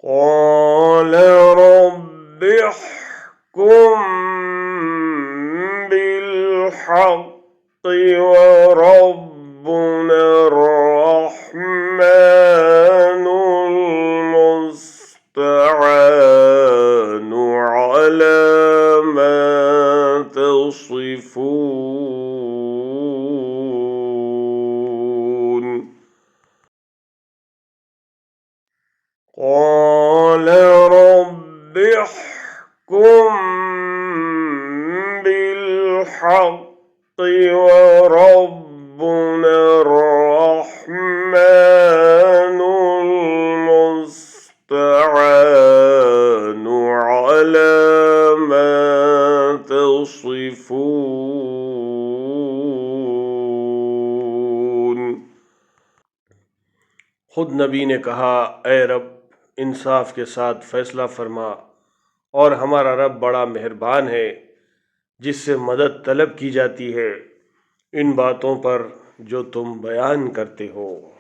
قال رب احكم بالحق وربنا الرحمن المستعان على ما تصفون. قال رب احكم بالحق وربنا الرحمن المستعان على ما تصفون। खुद नबी ने कहा, ए रब, इंसाफ के साथ फैसला फरमा और हमारा रब बड़ा मेहरबान है जिससे मदद तलब की जाती है इन बातों पर जो तुम बयान करते हो।